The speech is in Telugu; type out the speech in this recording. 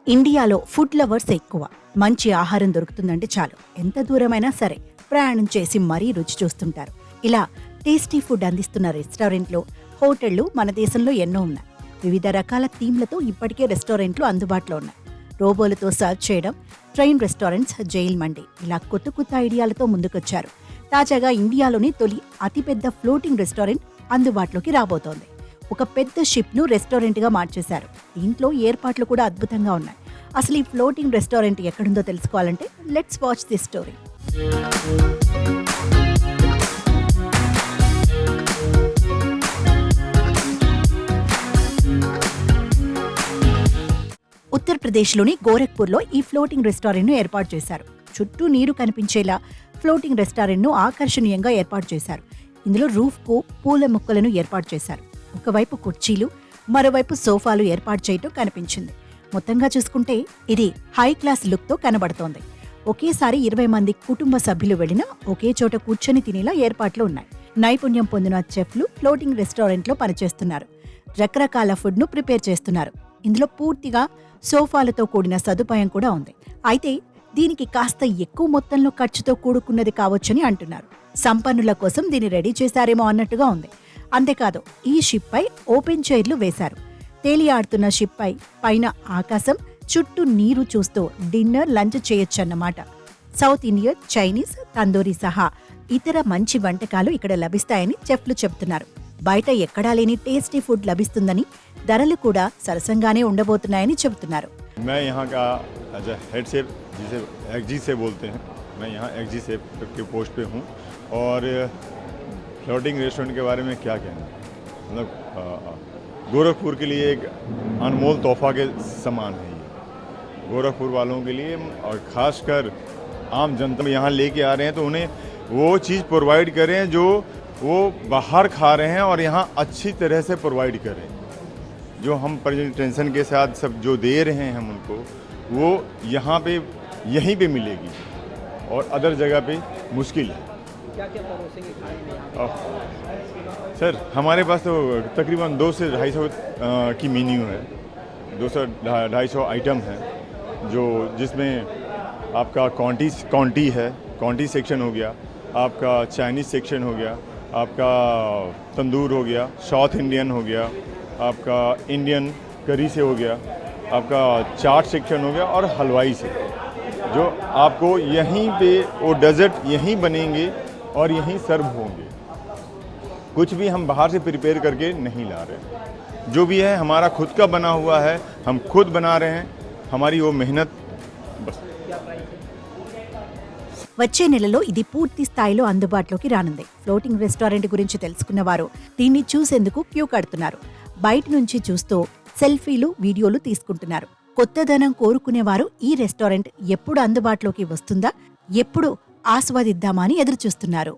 ఇండియాలో ఫుడ్ లవర్స్ ఎక్కువ. మంచి ఆహారం దొరుకుతుందంటే చాలు ఎంత దూరమైనా సరే ప్రయాణం చేసి మరీ రుచి చూస్తుంటారు. ఇలా టేస్టీ ఫుడ్ అందిస్తున్న రెస్టారెంట్లు, హోటళ్లు మన దేశంలో ఎన్నో ఉన్నాయి. వివిధ రకాల థీమ్లతో ఇప్పటికే రెస్టారెంట్లు అందుబాటులో ఉన్నాయి. రోబోలతో సర్వ్ చేయడం, ట్రైన్ రెస్టారెంట్స్, జైల్ మండి ఇలా కొత్త కొత్త ఐడియాలతో ముందుకొచ్చారు. తాజాగా ఇండియాలోని తొలి అతిపెద్ద ఫ్లోటింగ్ రెస్టారెంట్ అందుబాటులోకి రాబోతోంది. ఒక పెద్ద షిప్ను రెస్టారెంట్గా మార్చేశారు. దీంట్లో ఏర్పాట్లు కూడా అద్భుతంగా ఉన్నాయి. అసలు ఈ ఫ్లోటింగ్ రెస్టారెంట్ ఎక్కడుందో తెలుసుకోవాలంటే లెట్స్ వాచ్ దిస్ స్టోరీ. ఉత్తరప్రదేశ్లోని గోరఖ్పూర్లో ఈ ఫ్లోటింగ్ రెస్టారెంట్ను ఏర్పాటు చేశారు. చుట్టూ నీరు కనిపించేలా ఫ్లోటింగ్ రెస్టారెంట్ను ఆకర్షణీయంగా ఏర్పాటు చేశారు. ఇందులో రూఫ్కు పూల మొక్కలను ఏర్పాటు చేశారు. ఒకవైపు కుర్చీలు, మరోవైపు సోఫాలు ఏర్పాటు చేయటం కనిపించింది. మొత్తంగా చూసుకుంటే ఇది హై క్లాస్ లుక్తో కనబడుతోంది. ఒకేసారి 20 మంది కుటుంబ సభ్యులు వెళ్లినా ఒకే చోట కూర్చొని తినేలా ఏర్పాట్లు ఉన్నాయి. నైపుణ్యం పొందిన చెఫ్లు ఫ్లోటింగ్ రెస్టారెంట్లో పనిచేస్తున్నారు. రకరకాల ఫుడ్ను ప్రిపేర్ చేస్తున్నారు. ఇందులో పూర్తిగా సోఫాలతో కూడిన సదుపాయం కూడా ఉంది. అయితే దీనికి కాస్త ఎక్కువ మొత్తంలో ఖర్చుతో కూడుకున్నది కావచ్చని అంటున్నారు. సంపన్నుల కోసం దీన్ని రెడీ చేశారేమో అన్నట్టుగా ఉంది. అంతేకాదు, ఈ షిప్ పై ఓపెన్ చైర్లు వేశారు. తేలియాడుతున్న షిప్ పై పైన ఆకాశం, చుట్టూ నీరు చూస్తూ డిన్నర్, లంచ్ చేయొచ్చన్నమాట. సౌత్ ఇండియన్, చైనీస్, తందూరి సహా ఇతర మంచి వంటకాలు ఇక్కడ లభిస్తాయని చెఫ్లు చెబుతున్నారు. బయట ఎక్కడా లేని టేస్టీ ఫుడ్ లభిస్తుందని, ధరలు కూడా సరసంగానే ఉండబోతున్నాయని చెబుతున్నారు. मैं यहाँ का एज हेड शेफ, जिसे एक्जी से बोलते हैं, मैं यहाँ एक्जी शेफ के पोस्ट पे हूँ। और फ्लोटिंग रेस्टोरेंट के बारे में क्या कहना, मतलब गोरखपुर के लिए एक अनमोल तोहफा के समान है ये, गोरखपुर वालों के लिए। और ख़ासकर आम जनता यहाँ लेके आ रहे हैं तो उन्हें वो चीज़ प्रोवाइड करें जो वो बाहर खा रहे हैं और यहाँ अच्छी तरह से प्रोवाइड करें। जो हम प्रेजेंटेशन के साथ सब जो दे रहे हैं हम उनको, वो यहाँ पे यहीं पे मिलेगी और अदर जगह पे मुश्किल है। क्या-क्या परोसेंगे खाने में? सर हमारे पास तो तकरीबन 200 से 250 की मेन्यू है। 200-250 आइटम है, जो जिसमें आपका कॉन्टी है, कॉन्टी सेक्शन हो गया, आपका चाइनीज़ सेक्शन हो गया, आपका तंदूर हो गया, साउथ इंडियन हो गया, आपका इंडियन करी से हो गया, आपका चाट सेक्शन हो गया और हलवाई से, जो आपको यहीं पे वो डेजर्ट यहीं बनेंगे और यहीं सर्व होंगे। कुछ भी हम बाहर से प्रिपेयर करके नहीं ला रहे, जो भी है हमारा खुद का बना हुआ है, हम खुद बना रहे हैं, हमारी वो मेहनत बस। వచ్చే నెలలో ఇది పూర్తి స్థాయిలో అందుబాటులోకి రానుంది. ఫ్లోటింగ్ రెస్టారెంట్ గురించి తెలుసుకున్న వారు దీన్ని చూసేందుకు క్యూ కడుతున్నారు. బయట నుంచి చూస్తూ సెల్ఫీలు, వీడియోలు తీసుకుంటున్నారు. కొత్తదనం కోరుకునేవారు ఈ రెస్టారెంట్ ఎప్పుడు అందుబాటులోకి వస్తుందా, ఎప్పుడు ఆస్వాదిద్దామా అని ఎదురుచూస్తున్నారు.